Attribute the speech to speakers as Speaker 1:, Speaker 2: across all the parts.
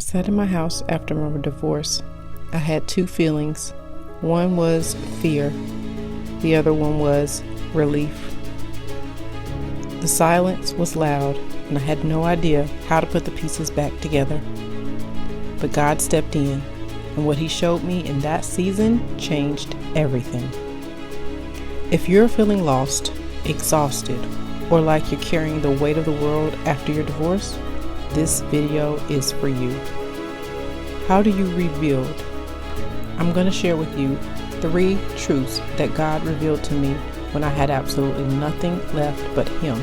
Speaker 1: Sat in my house after my divorce. I had two feelings. One was fear. The other one was relief. The silence was loud, and I had no idea how to put the pieces back together. But God stepped in, and what He showed me in that season changed everything. If you're feeling lost, exhausted, or like you're carrying the weight of the world after your divorce, this video is for you. How do you rebuild? I'm going to share with you 3 truths that God revealed to me when I had absolutely nothing left but Him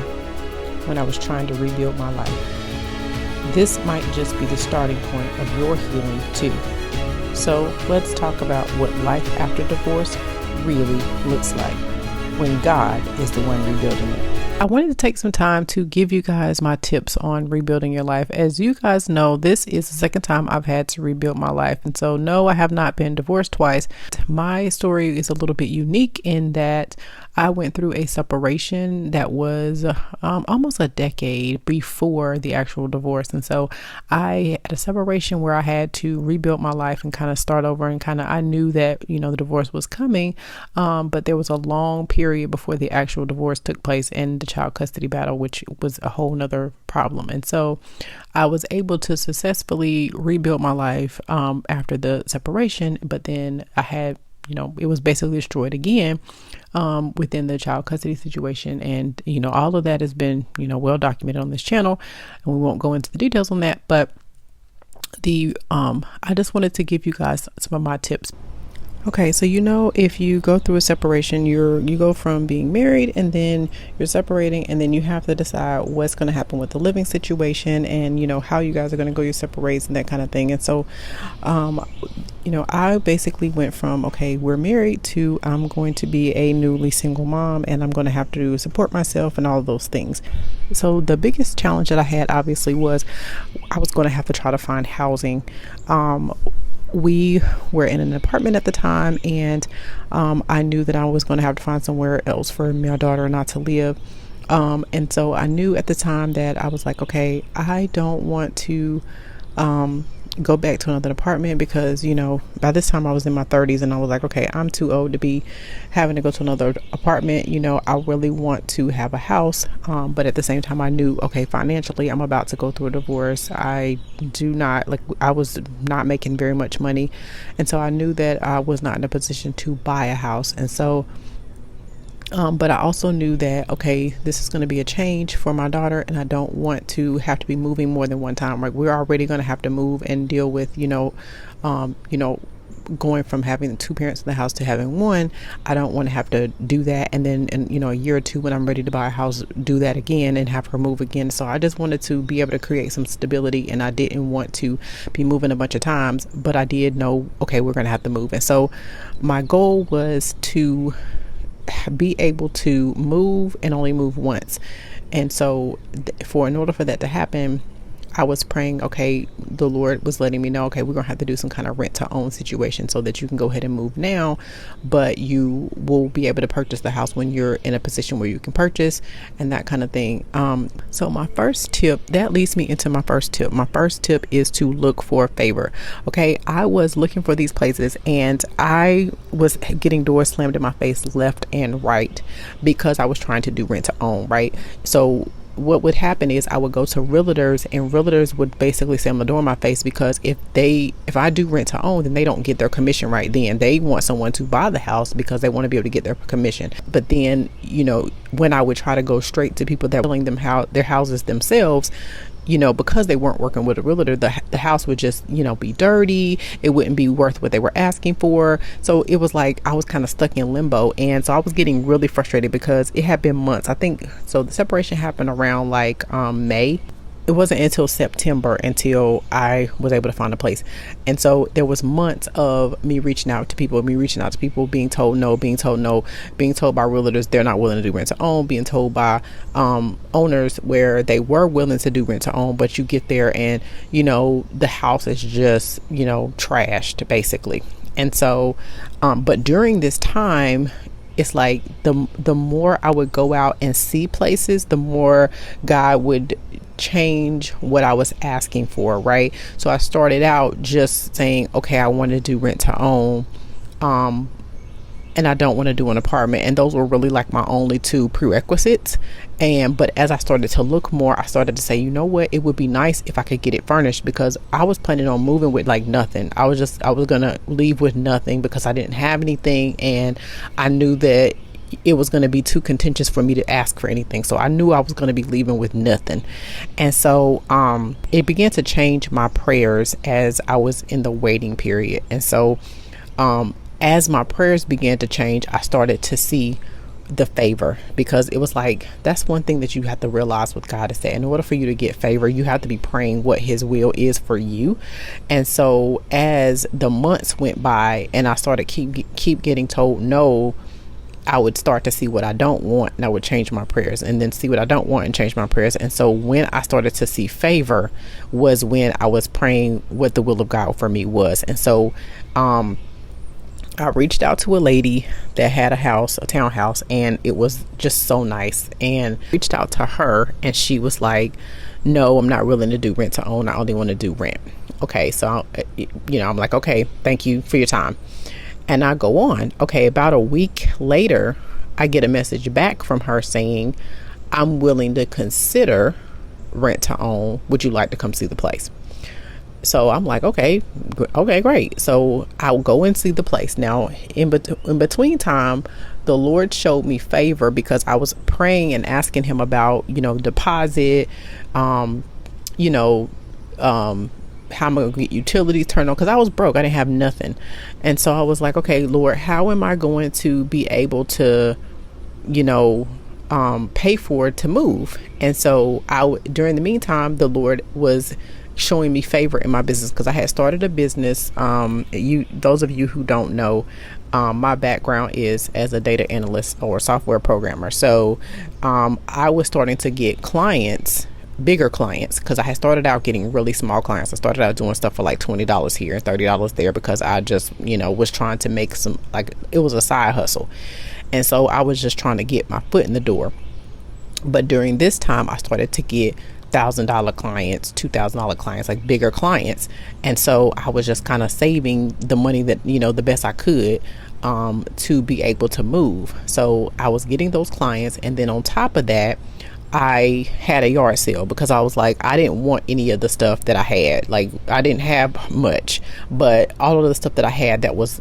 Speaker 1: when I was trying to rebuild my life. This might just be the starting point of your healing too. So let's talk about what life after divorce really looks like when God is the one rebuilding it. I wanted to take some time to give you guys my tips on rebuilding your life. As you guys know, this is the second time I've had to rebuild my life. And so, no, I have not been divorced twice. My story is a little bit unique in that I went through a separation that was almost a decade before the actual divorce. And so I had a separation where I had to rebuild my life and kind of start over, and I knew that, the divorce was coming. But there was a long period before the actual divorce took place and the child custody battle, which was a whole nother problem. And so I was able to successfully rebuild my life after the separation, but then I had it was basically destroyed again within the child custody situation. And, all of that has been, well documented on this channel, and we won't go into the details on that. But I just wanted to give you guys some of my tips. Okay, so if you go through a separation, you go from being married and then you're separating, and then you have to decide what's going to happen with the living situation and how you guys are going to go your separate ways and that kind of thing. And so I basically went from, okay, we're married, to I'm going to be a newly single mom and I'm going to have to support myself and all of those things. So the biggest challenge that I had obviously was I was going to have to try to find housing. We were in an apartment at the time, and I knew that I was going to have to find somewhere else for my daughter and I to live. And so I knew at the time that I was like, okay, I don't want to go back to another apartment because, by this time I was in my 30s, and I was like, okay, I'm too old to be having to go to another apartment. I really want to have a house. But at the same time, I knew, okay, financially, I'm about to go through a divorce. I was not making very much money. And so I knew that I was not in a position to buy a house. And so but I also knew that, okay, this is going to be a change for my daughter, and I don't want to have to be moving more than one time. Like, we're already going to have to move and deal with, going from having 2 parents in the house to having 1. I don't want to have to do that. And then, a year or 2 when I'm ready to buy a house, do that again and have her move again. So I just wanted to be able to create some stability, and I didn't want to be moving a bunch of times, but I did know, okay, we're going to have to move. And so my goal was to be able to move and only move once. And so in order for that to happen, I was praying, okay, the Lord was letting me know, okay, we're going to have to do some kind of rent to own situation so that you can go ahead and move now, but you will be able to purchase the house when you're in a position where you can purchase, and that kind of thing. So my first tip, that leads me into my first tip. My first tip is to look for favor. Okay. I was looking for these places, and I was getting doors slammed in my face left and right because I was trying to do rent to own. Right. So what would happen is I would go to realtors, and realtors would basically slam the door in my face, because if I do rent to own, then they don't get their commission right then. They want someone to buy the house because they want to be able to get their commission. But then, when I would try to go straight to people that were selling them their houses themselves, because they weren't working with a realtor, the house would just, be dirty. It wouldn't be worth what they were asking for. So it was like I was kind of stuck in limbo. And so I was getting really frustrated because it had been months. I think, so the separation happened around May. It wasn't until September until I was able to find a place. And so there was months of me reaching out to people, being told no, being told by realtors they're not willing to do rent to own, being told by owners where they were willing to do rent to own, but you get there and, the house is just, trashed basically. And so, but during this time, it's like the more I would go out and see places, the more God would change what I was asking for, right? So I started out just saying, okay, I want to do rent to own. And I don't want to do an apartment. And those were really like my only two prerequisites. But as I started to look more, I started to say, you know what, it would be nice if I could get it furnished, because I was planning on moving with like nothing. I was going to leave with nothing because I didn't have anything. And I knew that it was going to be too contentious for me to ask for anything. So I knew I was going to be leaving with nothing. And so it began to change my prayers as I was in the waiting period. And so as my prayers began to change, I started to see the favor, because it was like, that's one thing that you have to realize with God, is that in order for you to get favor, you have to be praying what his will is for you. And so as the months went by and I started keep getting told no, I would start to see what I don't want, and I would change my prayers, and then see what I don't want and change my prayers. And so when I started to see favor was when I was praying what the will of God for me was. And so I reached out to a lady that had a townhouse, and it was just so nice. And reached out to her, and she was like, no, I'm not willing to do rent to own. I only want to do rent. Okay. So, I'm like, okay, thank you for your time. And I go on. Okay. About a week later, I get a message back from her saying, I'm willing to consider rent to own. Would you like to come see the place? So I'm like, okay, great. So I'll go and see the place. Now, in between time, the Lord showed me favor, because I was praying and asking him about, deposit, how I'm going to get utilities turned on, because I was broke. I didn't have nothing. And so I was like, okay, Lord, how am I going to be able to, pay for it to move? And so during the meantime, the Lord was showing me favor in my business, because I had started a business. Those of you who don't know, my background is as a data analyst or software programmer. So I was starting to get clients, bigger clients, because I had started out getting really small clients. I started out doing stuff for like $20 here and $30 there, because I just was trying to make some, like, it was a side hustle. And so I was just trying to get my foot in the door. But during this time, I started to get $1,000 clients, $2,000 clients, like bigger clients. And so I was just kind of saving the money that, the best I could to be able to move. So I was getting those clients. And then on top of that, I had a yard sale, because I was like, I didn't want any of the stuff that I had. Like, I didn't have much, but all of the stuff that I had that was,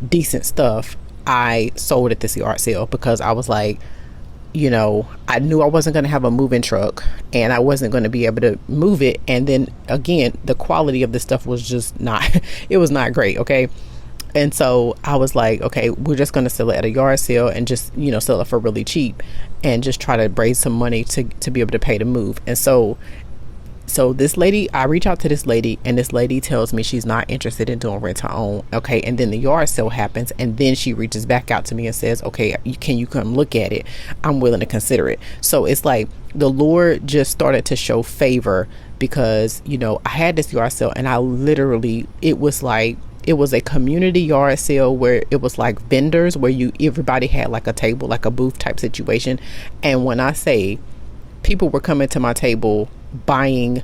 Speaker 1: decent stuff, I sold at this yard sale, because I was like, I knew I wasn't going to have a moving truck, and I wasn't going to be able to move it. And then again, the quality of the stuff was just not, it was not great. Okay. And so I was like, okay, we're just going to sell it at a yard sale and just, sell it for really cheap and just try to raise some money to be able to pay to move. And so this lady, I reach out to this lady, and this lady tells me she's not interested in doing rent to own. Okay. And then the yard sale happens, and then she reaches back out to me and says, okay, can you come look at it? I'm willing to consider it. So it's like the Lord just started to show favor, because, I had this yard sale, and I literally, it was a community yard sale where it was like vendors, where everybody had like a table, like a booth type situation. And when I say people were coming to my table buying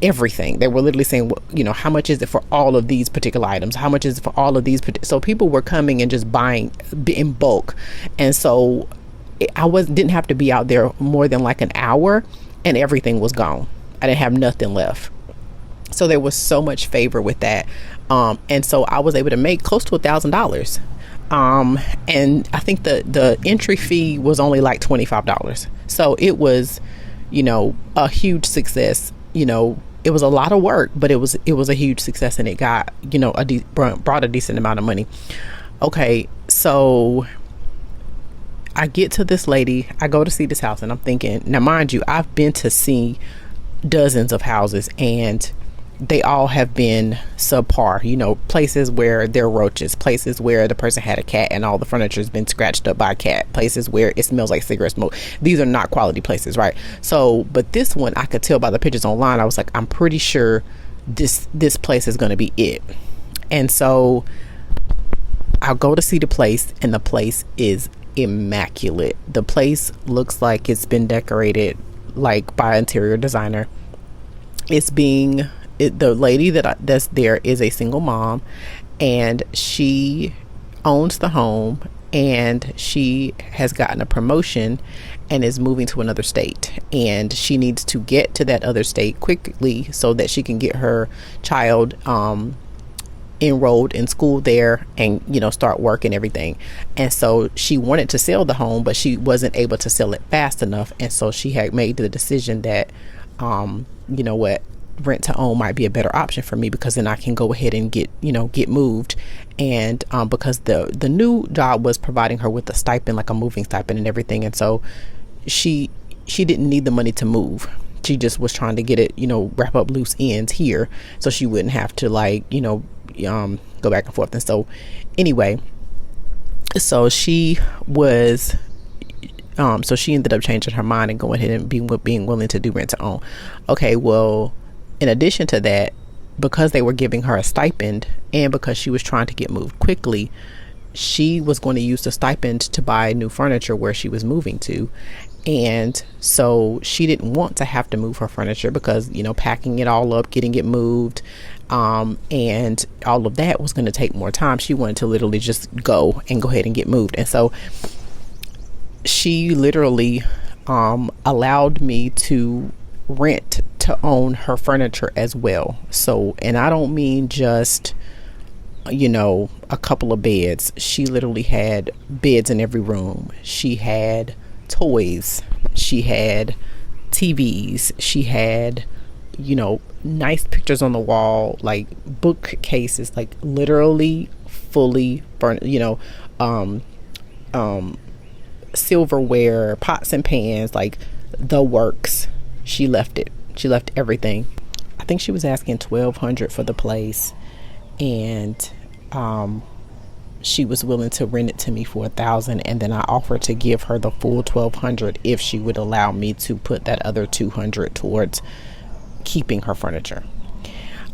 Speaker 1: everything, they were literally saying, how much is it for all of these particular items? How much is it for all of these? So people were coming and just buying in bulk. And so I didn't have to be out there more than like an hour, and everything was gone. I didn't have nothing left. So there was so much favor with that. And so I was able to make close to $1,000. And I think the entry fee was only like $25. So it was, a huge success. It was a lot of work, but it was a huge success, and it got, brought a decent amount of money. Okay. So I get to this lady, I go to see this house, and I'm thinking, now mind you, I've been to see dozens of houses, and they all have been subpar, places where there are roaches, places where the person had a cat and all the furniture has been scratched up by a cat, places where it smells like cigarette smoke. These are not quality places, right? So, but this one, I could tell by the pictures online, I was like, I'm pretty sure this place is going to be it. And so I'll go to see the place, and the place is immaculate. The place looks like it's been decorated like by an interior designer. The lady that's there is a single mom, and she owns the home, and she has gotten a promotion and is moving to another state, and she needs to get to that other state quickly so that she can get her child enrolled in school there, and start work and everything. And so she wanted to sell the home, but she wasn't able to sell it fast enough, and so she had made the decision that what, rent to own might be a better option for me, because then I can go ahead and get moved. And because the new job was providing her with a stipend, like a moving stipend and everything, and so she didn't need the money to move. She just was trying to get it, wrap up loose ends here, so she wouldn't have to go back and forth. And so anyway, so she ended up changing her mind and going ahead and being willing to do rent to own. Okay, well, in addition to that, because they were giving her a stipend, and because she was trying to get moved quickly, she was going to use the stipend to buy new furniture where she was moving to. And so she didn't want to have to move her furniture, because packing it all up, getting it moved, and all of that was going to take more time. She wanted to literally just go ahead and get moved. And so she literally allowed me to rent to own her furniture as well. So, and I don't mean just a couple of beds. She literally had beds in every room. She had toys, she had TVs, she had nice pictures on the wall, like bookcases, like literally fully furnished, silverware, pots and pans, like the works. She left everything. I think she was asking $1,200 for the place, and she was willing to rent it to me for $1,000, and then I offered to give her the full $1,200 if she would allow me to put that other $200 towards keeping her furniture.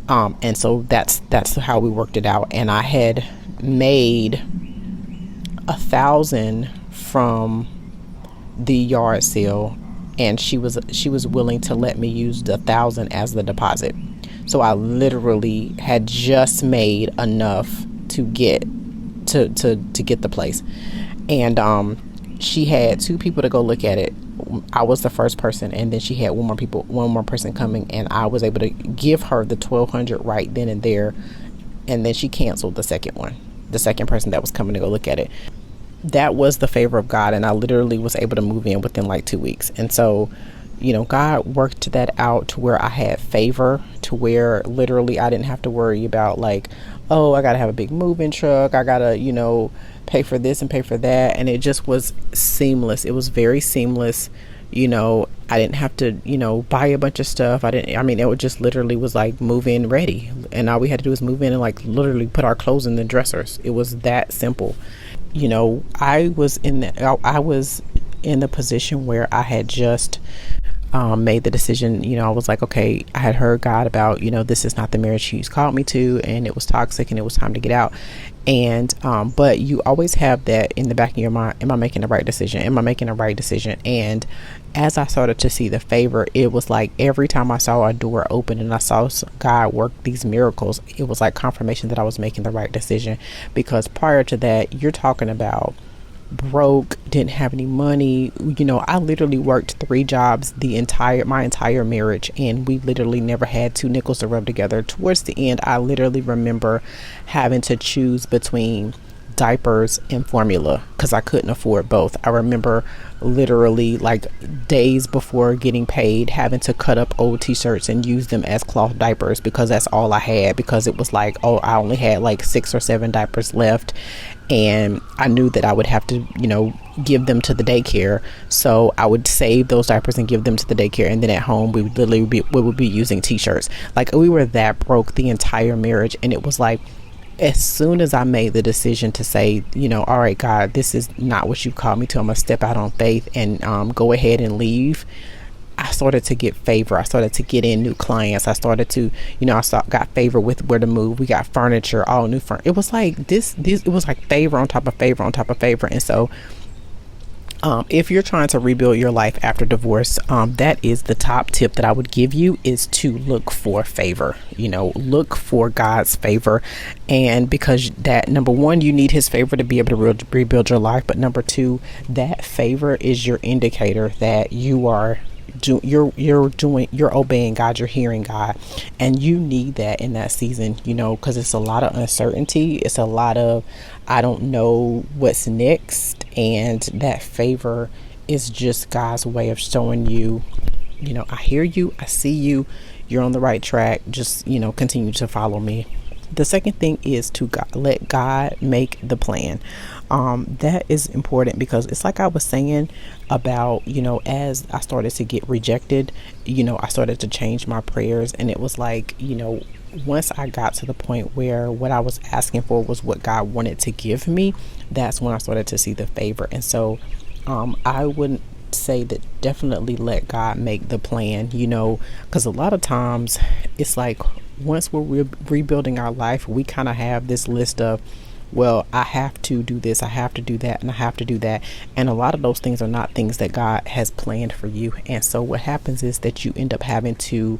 Speaker 1: And so that's how we worked it out. And I had made $1,000 from the yard sale, and she was willing to let me use the $1,000 as the deposit. So I literally had just made enough to get to get the place. And she had 2 people to go look at it. I was the first person, and then she had one more person coming, and I was able to give her the $1,200 right then and there. And then she canceled the second person that was coming to go look at it. That was the favor of God, and I literally was able to move in within like 2 weeks. And so God worked that out to where I had favor, to where literally I didn't have to worry about like, oh, I gotta have a big moving truck, I gotta pay for this and pay for that. And it just was seamless. It was very seamless. I didn't have to buy a bunch of stuff. It would just literally was like move in ready, and all we had to do was move in and like literally put our clothes in the dressers. It was that simple. I was in the position where I had just made the decision. I was like, okay, I had heard God about, this is not the marriage He's called me to, and it was toxic, and it was time to get out. And but you always have that in the back of your mind: am I making the right decision? Am I making the right decision? And as I started to see the favor, it was like every time I saw a door open and I saw God work these miracles, it was like confirmation that I was making the right decision. Because prior to that, you're talking about broke, didn't have any money. I literally worked 3 jobs my entire marriage, and we literally never had 2 nickels to rub together. Towards the end, I literally remember having to choose between diapers and formula because I couldn't afford both. I remember literally like days before getting paid having to cut up old t-shirts and use them as cloth diapers, because that's all I had, because it was like, oh, I only had like 6 or 7 diapers left, and I knew that I would have to give them to the daycare. So I would save those diapers and give them to the daycare, and then at home we would be using t-shirts. Like, we were that broke the entire marriage. And it was like, as soon as I made the decision to say, all right, God, this is not what you called me to, I'm gonna step out on faith and go ahead and leave, I started to get favor. I started to get in new clients. I started to, got favor with where to move. We got furniture, all new furniture. It was like it was like favor on top of favor on top of favor. And so if you're trying to rebuild your life after divorce, that is the top tip that I would give you, is to look for favor. Look for God's favor. And because that, number one, you need his favor to be able to rebuild your life. But number two, that favor is your indicator that you're obeying God, you're hearing God, and you need that in that season, because it's a lot of uncertainty. It's a lot of, I don't know what's next. And that favor is just God's way of showing you, I hear you, I see you, you're on the right track. Just, continue to follow me. The second thing is to let God make the plan. That is important, because it's like I was saying about, as I started to get rejected, I started to change my prayers. And it was like, once I got to the point where what I was asking for was what God wanted to give me, that's when I started to see the favor. And so I wouldn't say that definitely let God make the plan, because a lot of times it's like, once we're rebuilding our life, we kind of have this list of, well, I have to do this, I have to do that, and I have to do that. And a lot of those things are not things that God has planned for you. And so what happens is that you end up having to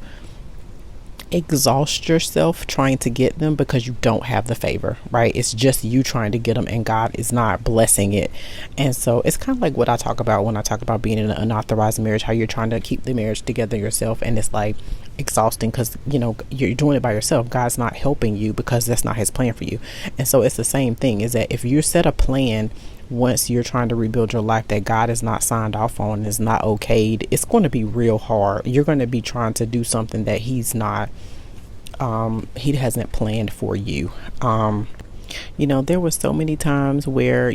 Speaker 1: exhaust yourself trying to get them, because you don't have the favor, right? It's just you trying to get them, and God is not blessing it. And so it's kind of like what I talk about when I talk about being in an unauthorized marriage, how you're trying to keep the marriage together yourself, and it's like exhausting, because you're doing it by yourself. God's not helping you, because that's not his plan for you. And so it's the same thing, is that if you set a plan once you're trying to rebuild your life that God is not signed off on, is not okayed, it's going to be real hard. You're going to be trying to do something that he's not, he hasn't planned for you. There were so many times where,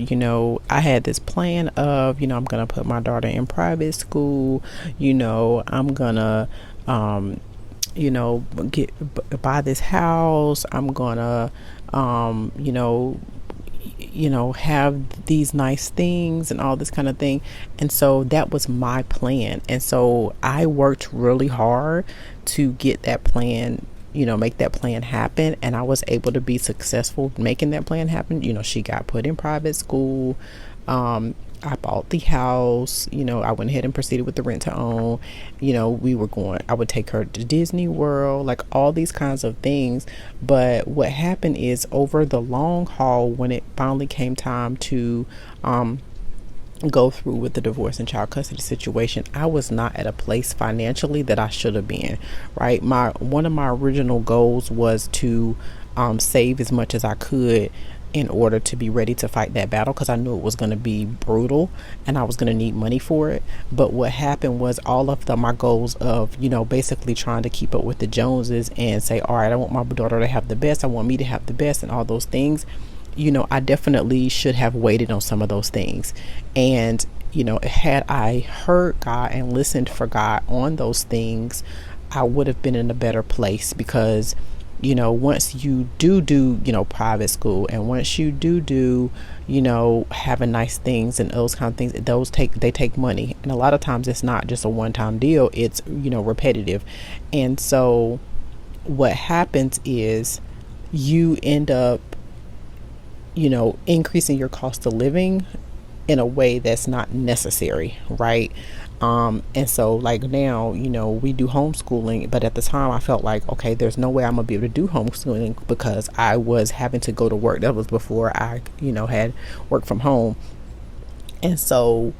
Speaker 1: I had this plan of, I'm going to put my daughter in private school, I'm going to, buy this house, I'm going to, have these nice things and all this kind of thing. And so that was my plan. And so I worked really hard to get that plan, make that plan happen. And I was able to be successful making that plan happen. She got put in private school. I bought the house, I went ahead and proceeded with the rent to own. I would take her to Disney World, like all these kinds of things. But what happened is, over the long haul, when it finally came time to go through with the divorce and child custody situation, I was not at a place financially that I should have been, right? One of my original goals was to save as much as I could in order to be ready to fight that battle, because I knew it was going to be brutal and I was going to need money for it. But what happened was, all of my goals of, basically trying to keep up with the Joneses and say, all right, I want my daughter to have the best, I want me to have the best, and all those things, I definitely should have waited on some of those things. And, had I heard God and listened for God on those things, I would have been in a better place. Because once you do private school, and once you do having nice things and those kind of things, they take money. And a lot of times it's not just a one-time deal, it's repetitive. And so what happens is, you end up increasing your cost of living in a way that's not necessary, right? And so like now, we do homeschooling, but at the time I felt like, okay, there's no way I'm gonna be able to do homeschooling, because I was having to go to work. That was before I, had work from home. And so,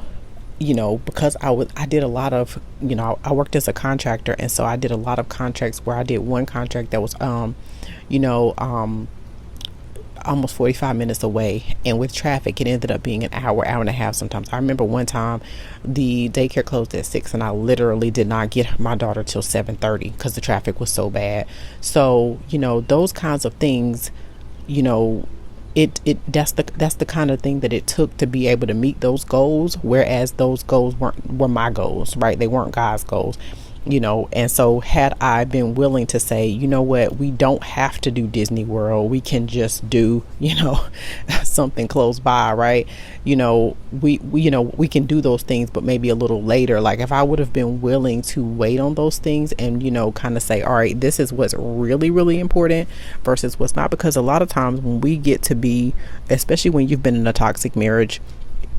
Speaker 1: because I did a lot of, I worked as a contractor. And so I did a lot of contracts where I did one contract that was, almost 45 minutes away, and with traffic it ended up being an hour and a half sometimes. I remember one time the daycare closed at 6 and I literally did not get my daughter till 7:30 because the traffic was so bad. So those kinds of things, that's the kind of thing that it took to be able to meet those goals, whereas those goals were my goals, right? They weren't God's goals. And so had I been willing to say, you know what, we don't have to do Disney World, we can just do, something close by, right? We can do those things, but maybe a little later. Like if I would have been willing to wait on those things and, kind of say, all right, this is what's really, really important versus what's not. Because a lot of times when we get to be, especially when you've been in a toxic marriage,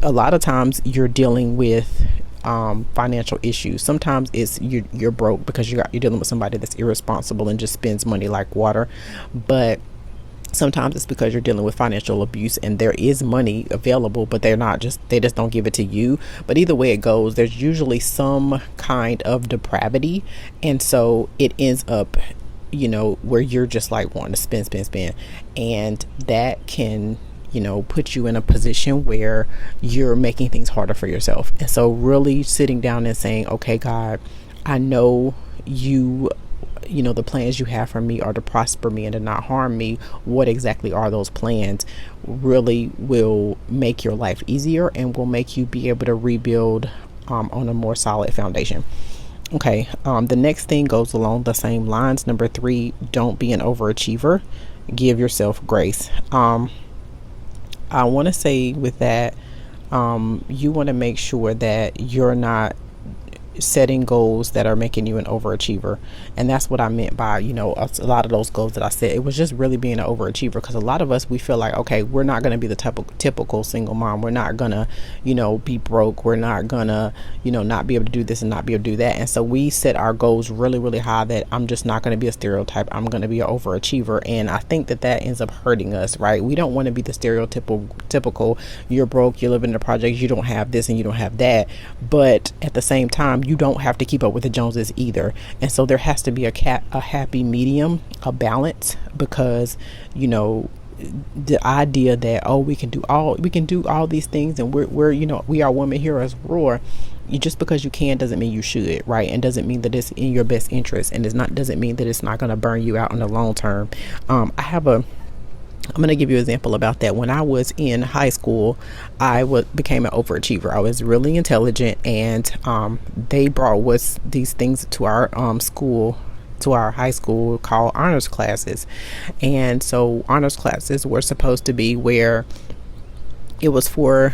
Speaker 1: a lot of times you're dealing with financial issues. Sometimes it's you're broke because you're dealing with somebody that's irresponsible and just spends money like water. But sometimes it's because you're dealing with financial abuse and there is money available, but they just don't give it to you. But either way it goes, there's usually some kind of depravity, and so it ends up where you're just like wanting to spend, and that can put you in a position where you're making things harder for yourself. And so really sitting down and saying, okay, God, I know the plans you have for me are to prosper me and to not harm me. What exactly are those plans? Really will make your life easier and will make you be able to rebuild on a more solid foundation. Okay. The next thing goes along the same lines. Number 3, don't be an overachiever. Give yourself grace. I want to say with that, you want to make sure that you're not setting goals that are making you an overachiever. And that's what I meant by, a lot of those goals that I said. It was just really being an overachiever, because a lot of us, we feel like, okay, we're not going to be the typical single mom. We're not going to, be broke. We're not going to, not be able to do this and not be able to do that. And so we set our goals really, really high that I'm just not going to be a stereotype. I'm going to be an overachiever. And I think that ends up hurting us, right? We don't want to be the typical, you're broke, you live in the projects, you don't have this and you don't have that. But at the same time, you don't have to keep up with the Joneses either. And so there has to be a happy medium, a balance, because the idea that we can do all these things and we are women heroes roar. Just because you can doesn't mean you should, right? And doesn't mean that it's in your best interest, and doesn't mean that it's not going to burn you out in the long term. I'm going to give you an example about that. When I was in high school, I became an overachiever. I was really intelligent, and they brought these things to our to our high school called honors classes. And so honors classes were supposed to be where it was for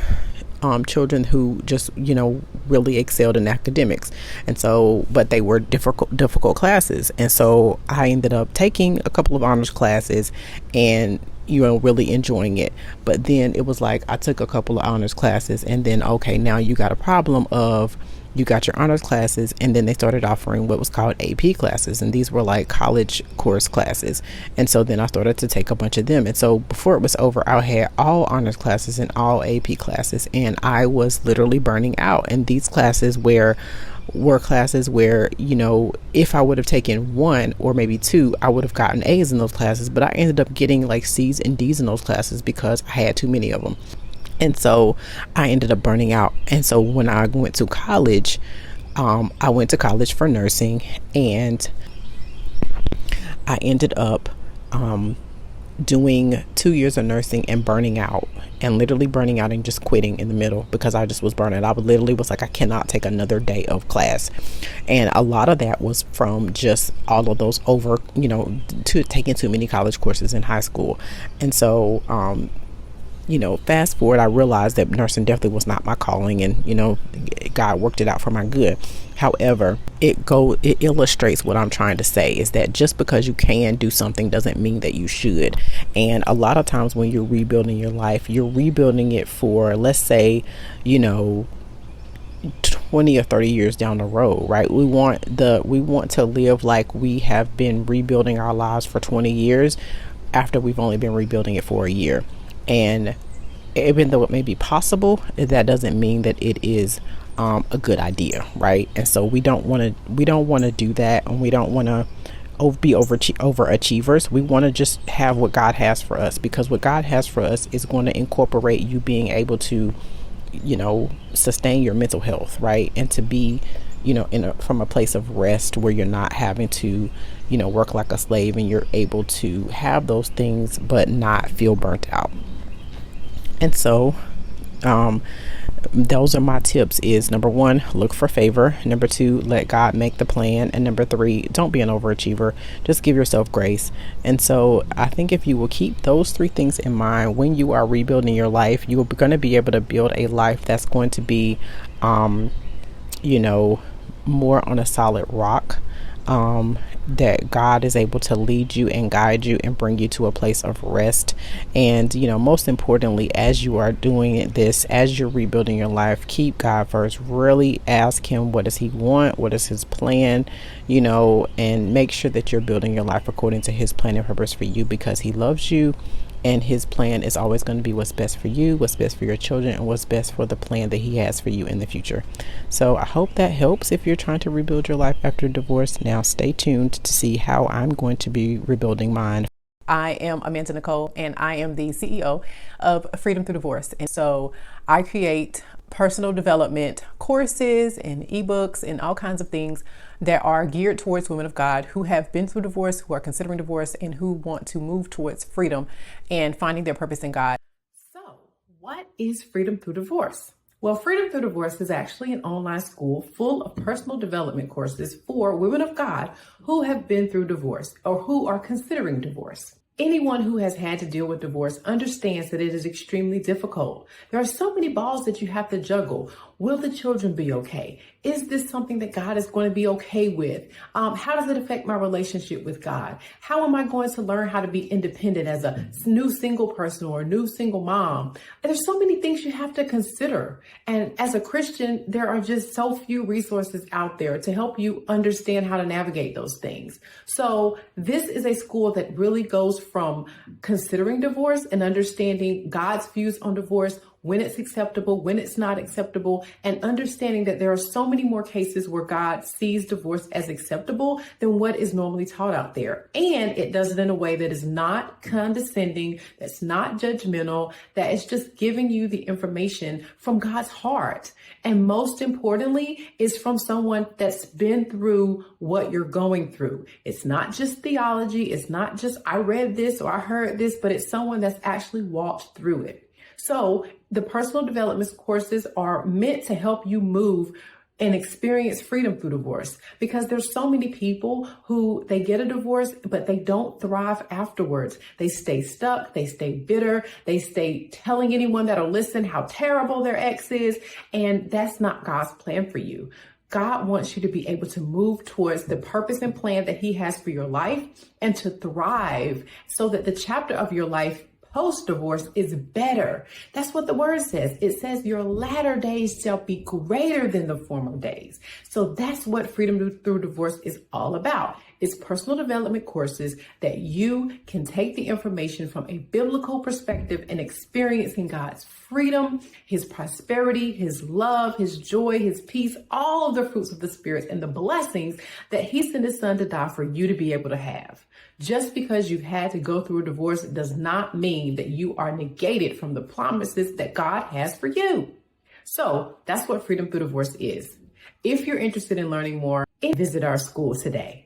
Speaker 1: children who just really excelled in academics, and so but they were difficult classes. And so I ended up taking a couple of honors classes and really enjoying it. But then it was like I took a couple of honors classes, and then okay, now you got a problem of you got your honors classes, and then they started offering what was called AP classes, and these were like college course classes. And so then I started to take a bunch of them, and so before it was over, I had all honors classes and all AP classes, and I was literally burning out. And these classes were classes where if I would have taken one or maybe two, I would have gotten A's in those classes, but I ended up getting like C's and D's in those classes because I had too many of them. And so I ended up burning out. And so when I went to college, I went to college for nursing, and I ended up doing 2 years of nursing and burning out, and literally burning out and just quitting in the middle because I just was burning out. I literally was like, I cannot take another day of class. And a lot of that was from just all of those taking too many college courses in high school. And so fast forward, I realized that nursing definitely was not my calling, and God worked it out for my good. However, it illustrates what I'm trying to say, is that just because you can do something doesn't mean that you should. And a lot of times when you're rebuilding your life, you're rebuilding it for, let's say, 20 or 30 years down the road, right? We want to live like we have been rebuilding our lives for 20 years after we've only been rebuilding it for a year. And even though it may be possible, that doesn't mean that it is a good idea, right? And so we don't want to do that, and we don't want to be overachievers. We want to just have what God has for us, because what God has for us is going to incorporate you being able to sustain your mental health, right? And to be from a place of rest where you're not having to work like a slave, and you're able to have those things but not feel burnt out. And so those are my tips is number one, look for favor. Number two, let God make the plan. And number three, don't be an overachiever. Just give yourself grace. And so I think if you will keep those three things in mind when you are rebuilding your life, you are going to be able to build a life that's going to be, more on a solid rock. That God is able to lead you and guide you and bring you to a place of rest. And, most importantly, as you are doing this, as you're rebuilding your life, keep God first. Really ask him, what does he want? What is his plan? And make sure that you're building your life according to his plan and purpose for you, because he loves you. And his plan is always going to be what's best for you, what's best for your children, and what's best for the plan that he has for you in the future. So I hope that helps if you're trying to rebuild your life after divorce. Now stay tuned to see how I'm going to be rebuilding mine. I am Amanda Nicole, and I am the CEO of Freedom Through Divorce. And so I create personal development courses and ebooks and all kinds of things that are geared towards women of God who have been through divorce, who are considering divorce, and who want to move towards freedom and finding their purpose in God. So, what is Freedom Through Divorce? Well, Freedom Through Divorce is actually an online school full of personal development courses for women of God who have been through divorce or who are considering divorce. Anyone who has had to deal with divorce understands that it is extremely difficult. There are so many balls that you have to juggle. Will the children be okay? Is this something that God is going to be okay with? How does it affect my relationship with God? How am I going to learn how to be independent as a new single person or a new single mom? There's so many things you have to consider. And as a Christian, there are just so few resources out there to help you understand how to navigate those things. So this is a school that really goes from considering divorce and understanding God's views on divorce, when it's acceptable, when it's not acceptable, and understanding that there are so many more cases where God sees divorce as acceptable than what is normally taught out there. And it does it in a way that is not condescending, that's not judgmental, that is just giving you the information from God's heart. And most importantly, is from someone that's been through what you're going through. It's not just theology. It's not just, I read this or I heard this, but it's someone that's actually walked through it. So the personal development courses are meant to help you move and experience freedom through divorce, because there's so many people who they get a divorce, but they don't thrive afterwards. They stay stuck. They stay bitter. They stay telling anyone that'll listen how terrible their ex is. And that's not God's plan for you. God wants you to be able to move towards the purpose and plan that he has for your life and to thrive so that the chapter of your life post-divorce is better. That's what the word says. It says your latter days shall be greater than the former days. So that's what Freedom Through Divorce is all about. It's personal development courses that you can take the information from a biblical perspective and experiencing God's freedom, his prosperity, his love, his joy, his peace, all of the fruits of the Spirit and the blessings that he sent his son to die for you to be able to have. Just because you've had to go through a divorce does not mean that you are negated from the promises that God has for you. So that's what Freedom Through Divorce is. If you're interested in learning more, visit our school today.